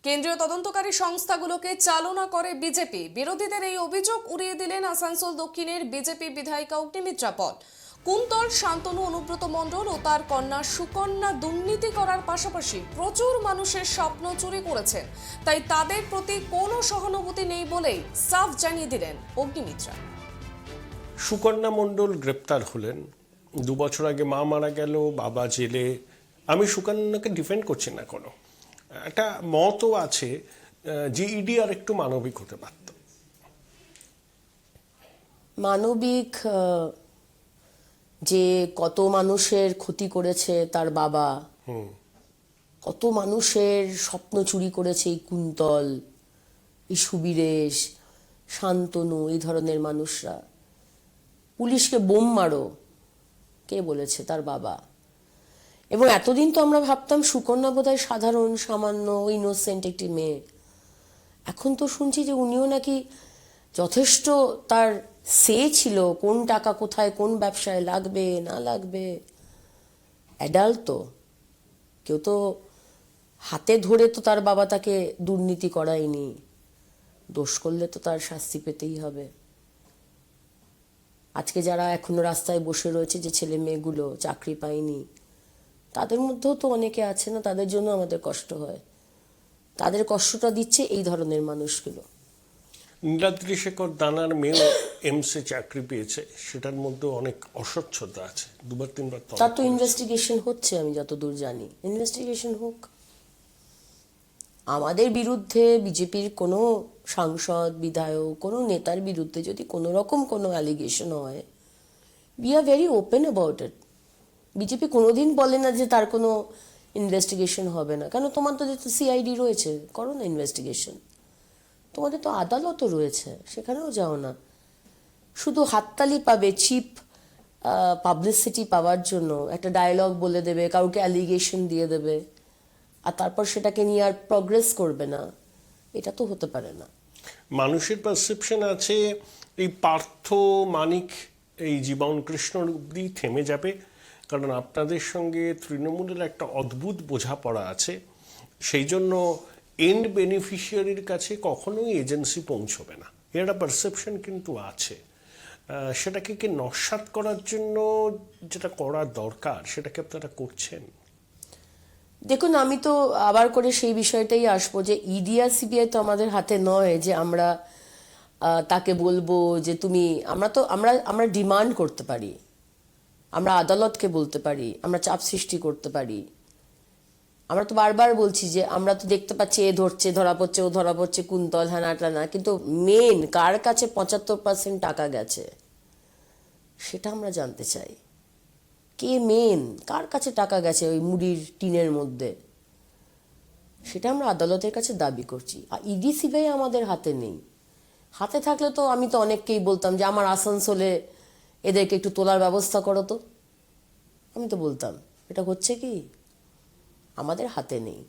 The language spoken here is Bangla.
কেন্দ্রীয় তদন্তকারী সংস্থাগুলোকে চালনা করে বিজেপি। বিরোধীদের এই অভিযোগ উড়িয়ে দিলেন আসানসোল দক্ষিণের বিজেপি বিধায়িকা অগ্নিমিত্রা পল। কুন্তল, শান্তনু, অনুব্রত মণ্ডল ও তার কন্যা সুকন্যা দুর্নীতি করার পাশাপাশি প্রচুর মানুষের স্বপ্ন চুরি করেছেন, তাই তাদের প্রতি কোনো সহানুভূতি নেই বলেই সাফ জানিয়ে দিলেন অগ্নিমিত্রা। সুকন্যা মণ্ডল গ্রেপ্তার হলেন, 2 বছর আগে মা মারা গেল, বাবা জেলে। আমি সুকন্যাকে ডিফেন্ড করছি না, কোনো একটা মতও আছে যে ইডি আর একটু মানবিক হতে পারত। মানবিক যে কত মানুষের ক্ষতি করেছে তার বাবা, কত মানুষের স্বপ্ন চুরি করেছে এই কুন্তল, এই সুবীরেশ, শান্তনু, এই ধরনের মানুষরা। পুলিশকে বোম মারো কে বলেছে? তার বাবা। এবং এতদিন তো আমরা ভাবতাম সুকন্যা বোধহয় সাধারণ সামান্য ইনোসেন্ট একটি মেয়ে। এখন তো শুনছি যে উনিও নাকি যথেষ্ট তার সে ছিল, কোন টাকা কোথায় কোন ব্যবসায় লাগবে না লাগবে। অ্যাডাল্ট তো, কেউ তো হাতে ধরে তো তার বাবা তাকে দুর্নীতি করায়নি। দোষ করলে তো তার শাস্তি পেতেই হবে। আজকে যারা এখনো রাস্তায় বসে রয়েছে, যে ছেলে মেয়েগুলো চাকরি পায়নি, তাদের মধ্যেও তো অনেকে আছে না, তাদের জন্য আমাদের কষ্ট হয়। তাদের কষ্টটা দিচ্ছে এই ধরনের মানুষগুলো। নীলাদ্রি শেখর দানার মেয়েও এমসে চাকরি পেয়েছে, সেটার মধ্যে অনেক অস্বচ্ছতা আছে। 2-3 বার তার তো ইনভেস্টিগেশন হচ্ছে, আমি যতদূর জানি। ইনভেস্টিগেশন হোক। আমাদের বিরুদ্ধে বিজেপির কোনো সাংসদ, বিধায়ক, কোনো নেতার বিরুদ্ধে যদি কোনো রকম কোনো অ্যালিগেশন হয়, we are very open about it. BJP কোনোদিন বলে না যে তার কোনো ইনভেস্টিগেশন হবে না। কেন? তোমার তো যেহেতু সিআইডি রয়েছে, করো না ইনভেস্টিগেশন। তোমাদের তো আদালতও রয়েছে, সেখানেও যাও না। শুধু হাততালি পাবে, চিপ পাবলিসিটি পাওয়ার জন্য একটা ডায়লগ বলে দেবে, কাউকে অ্যালিগেশন দিয়ে দেবে, আর তারপর সেটাকে নিয়ে আর প্রগ্রেস করবে না। এটা তো হতে পারে না। মানুষের পারসেপশন আছে এই পার্থ, মানিক, এই জীবন কৃষ্ণ অবধি থেমে যাবে, কারণ আপনাদের সঙ্গে তৃণমূলের একটা অদ্ভুত বোঝাপড়া আছে। সেই জন্য এন্ড বেনিফিশিয়ারির কাছে কখনোই এজেন্সি পৌঁছবে না, এর একটা পারসেপশন কিন্তু আছে। সেটাকে কি নস্যাৎ করার জন্য যেটা করা দরকার, সেটাকে আপনারা করছেন? দেখুন, আমি তো আবার করে সেই বিষয়টাই আসবো যে ইডি আর সিবিআই তো আমাদের হাতে নয় যে আমরা তাকে বলবো যে তুমি, আমরা ডিমান্ড করতে পারি, আমরা আদালতকে বলতে পারি, আমরা চাপ সৃষ্টি করতে পারি। আমরা তো বারবার বলছি যে আমরা তো দেখতে পাচ্ছি এ ধরছে, ধরা পড়ছে, ও ধরা পড়ছে, কুন্তল, হ্যানা না, কিন্তু মেন কার কাছে 75% টাকা গেছে সেটা আমরা জানতে চাই। কে মেন, কার কাছে টাকা গেছে ওই মুড়ির টিনের মধ্যে, সেটা আমরা আদালতের কাছে দাবি করছি। আর ইডি সিবিআই আমাদের হাতে নেই। হাতে থাকলে তো আমি তো অনেককেই বলতাম যে আমার আসানসোলে এদেরকে একটু তোলার ব্যবস্থা করো তো, আমি তো বলতাম। এটা হচ্ছে কি? আমাদের হাতে নেই।